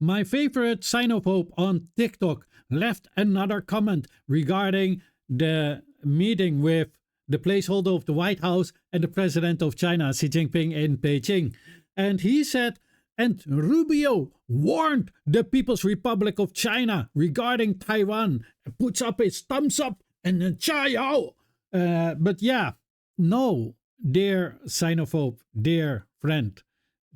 My favorite Sinophobe on TikTok left another comment regarding the meeting with the placeholder of the White House and the president of China, Xi Jinping, in Beijing. And he said, and Rubio warned the People's Republic of China regarding Taiwan, puts up his thumbs up and a chayao. But yeah, no, dear Sinophobe, dear friend,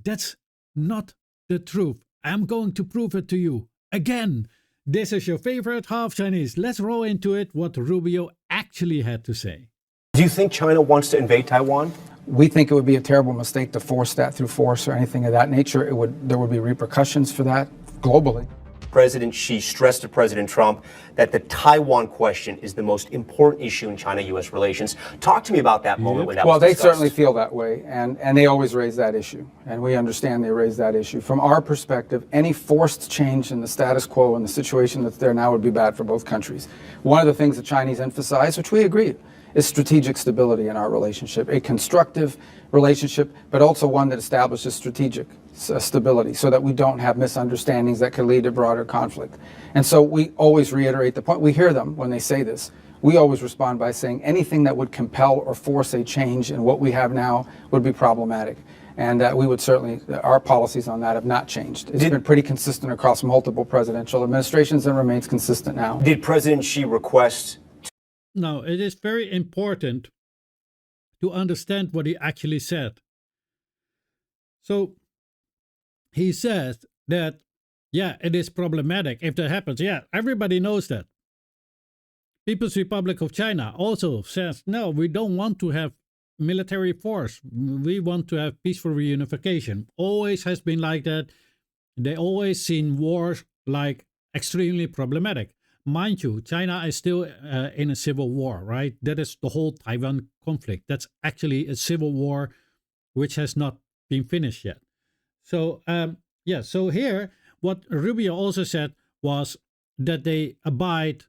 that's not the truth. I'm going to prove it to you again. This is your favorite half Chinese. Let's roll into it what Rubio actually had to say. Do you think China wants to invade Taiwan? We think it would be a terrible mistake to force that through force or anything of that nature. There would be repercussions for that globally. President Xi stressed to President Trump that the Taiwan question is the most important issue in China-U.S. relations. Talk to me about that moment when that was discussed. Well, they certainly feel that way, and they always raise that issue, and we understand they raise that issue. From our perspective, any forced change in the status quo and the situation that's there now would be bad for both countries. One of the things the Chinese emphasize, which we agree, is strategic stability in our relationship, a constructive relationship, but also one that establishes strategic stability so that we don't have misunderstandings that could lead to broader conflict. And so we always reiterate the point. We hear them when they say this. We always respond by saying anything that would compel or force a change in what we have now would be problematic. And we would certainly, our policies on that have not changed. It's been pretty consistent across multiple presidential administrations and remains consistent now. Did President Xi request? Now, it is very important to understand what he actually said. So, he says that, yeah, it is problematic if that happens. Yeah, everybody knows that. People's Republic of China also says, no, we don't want to have military force. We want to have peaceful reunification. Always has been like that. They always seen wars like extremely problematic. Mind you, China is still in a civil war, right? That is the whole Taiwan conflict. That's actually a civil war which has not been finished yet. So, so here, what Rubio also said was that they abide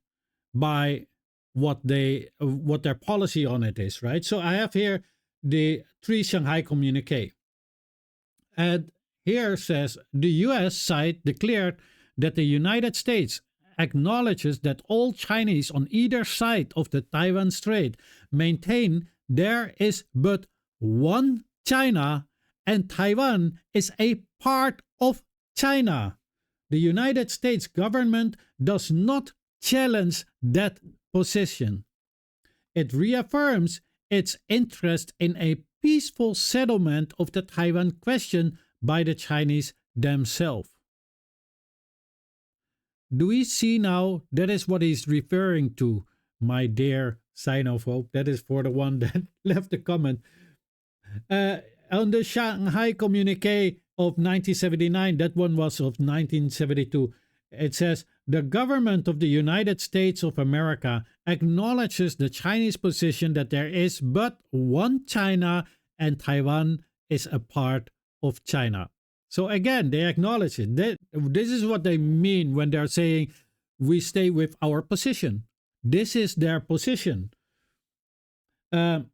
by what their policy on it is, right? So I have here the 3 Shanghai Communiqué. And here says, the US side declared that the United States acknowledges that all Chinese on either side of the Taiwan Strait maintain there is but one China and Taiwan is a part of China. The United States government does not challenge that position. It reaffirms its interest in a peaceful settlement of the Taiwan question by the Chinese themselves. Do we see now that is what he's referring to, my dear Sinophobe? That is for the one that left the comment. On the Shanghai Communiqué of 1979, that one was of 1972, it says, the government of the United States of America acknowledges the Chinese position that there is but one China and Taiwan is a part of China. So again, they acknowledge it. This is what they mean when they're saying we stay with our position. This is their position. On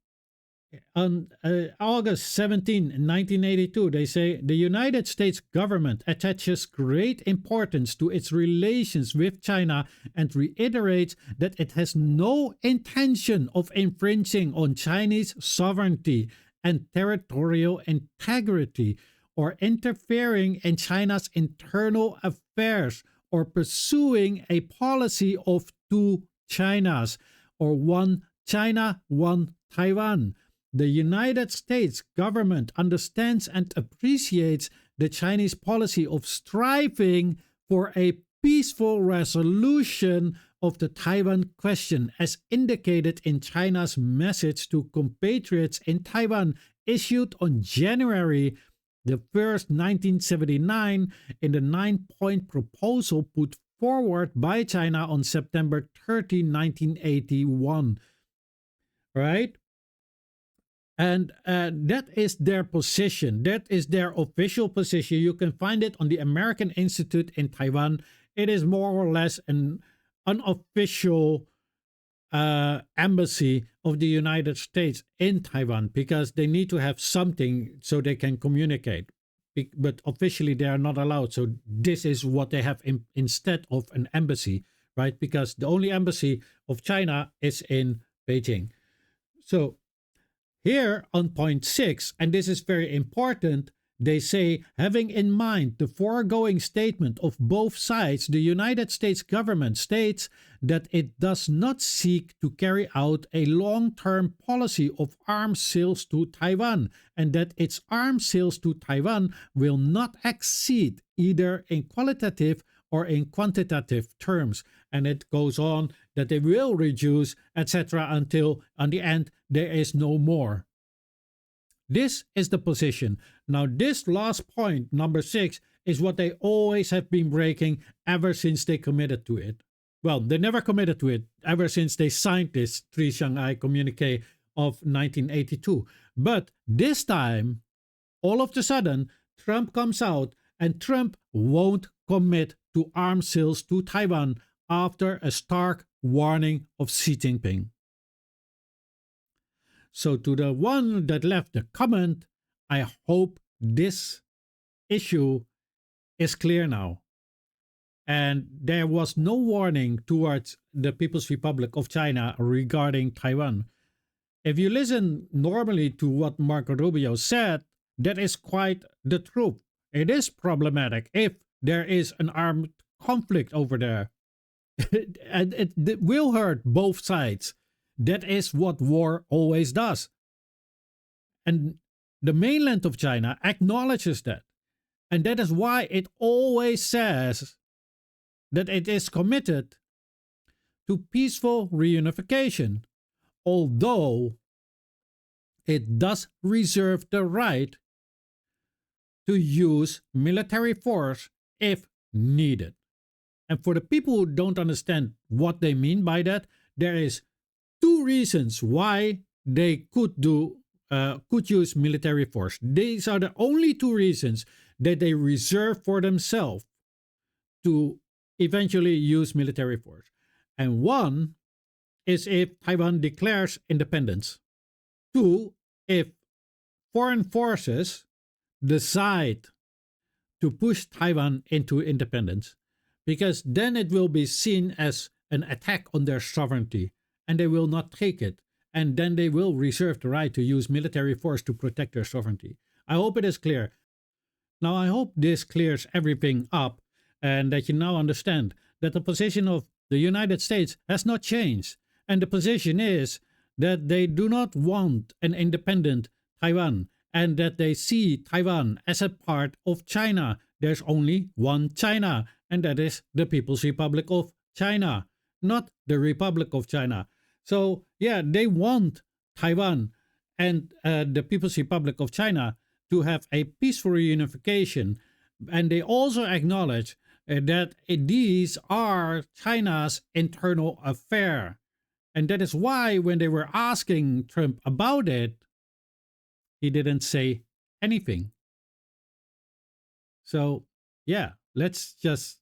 August 17, 1982, they say the United States government attaches great importance to its relations with China and reiterates that it has no intention of infringing on Chinese sovereignty and territorial integrity, or interfering in China's internal affairs, or pursuing a policy of 2 Chinas, or 1 China, 1 Taiwan. The United States government understands and appreciates the Chinese policy of striving for a peaceful resolution of the Taiwan question, as indicated in China's message to compatriots in Taiwan, issued on January the 1st, 1979, in the 9-point proposal put forward by China on September 30, 1981. Right? And that is their position. That is their official position. You can find it on the American Institute in Taiwan. It is more or less an unofficial embassy of the United States in Taiwan, because they need to have something so they can communicate. but officially they are not allowed. So this is what they have instead of an embassy, right? Because the only embassy of China is in Beijing. So here on point 6, and this is very important, they say, having in mind the foregoing statement of both sides, the United States government states that it does not seek to carry out a long-term policy of arms sales to Taiwan, and that its arms sales to Taiwan will not exceed either in qualitative or in quantitative terms. And it goes on that they will reduce, etc., until on the end there is no more. This is the position. Now, this last point, number 6, is what they always have been breaking ever since they committed to it. Well, they never committed to it ever since they signed this Shanghai Communiqué of 1982. But this time, all of a sudden, Trump comes out and Trump won't commit to arms sales to Taiwan after a stark warning of Xi Jinping. So to the one that left the comment, I hope this issue is clear now. And there was no warning towards the People's Republic of China regarding Taiwan. If you listen normally to what Marco Rubio said, that is quite the truth. It is problematic if there is an armed conflict over there. And it will hurt both sides. That is what war always does. And the mainland of China acknowledges that. And that is why it always says that it is committed to peaceful reunification, although it does reserve the right to use military force if needed. And for the people who don't understand what they mean by that, there is 2 reasons why they could use military force. These are the only 2 reasons that they reserve for themselves to eventually use military force. And one is if Taiwan declares independence. 2, if foreign forces decide to push Taiwan into independence, because then it will be seen as an attack on their sovereignty, and they will not take it, and then they will reserve the right to use military force to protect their sovereignty. I hope it is clear. Now, I hope this clears everything up, and that you now understand that the position of the United States has not changed, and the position is that they do not want an independent Taiwan, and that they see Taiwan as a part of China. There's only one China, and that is the People's Republic of China, not the Republic of China. So, yeah, they want Taiwan and the People's Republic of China to have a peaceful reunification. And they also acknowledge that these are China's internal affair. And that is why when they were asking Trump about it, he didn't say anything. So, yeah, let's just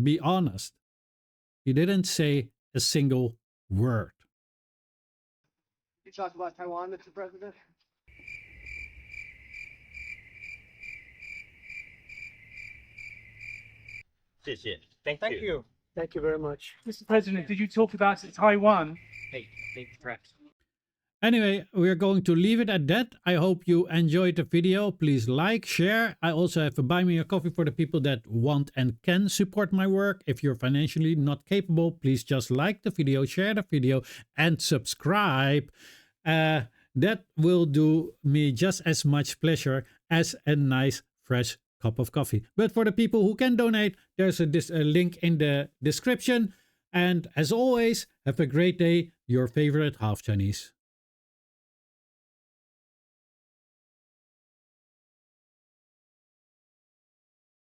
be honest. He didn't say a single word. You talk about Taiwan, Mr. President? Thank you. Thank you very much. Mr. President, did you talk about Taiwan? Anyway, we're going to leave it at that. I hope you enjoyed the video. Please like, share. I also have a buy me a coffee for the people that want and can support my work. If you're financially not capable, please just like the video, share the video, and subscribe. That will do me just as much pleasure as a nice fresh cup of coffee. But for the people who can donate, there's a link in the description. And as always, have a great day. Your favorite half Chinese.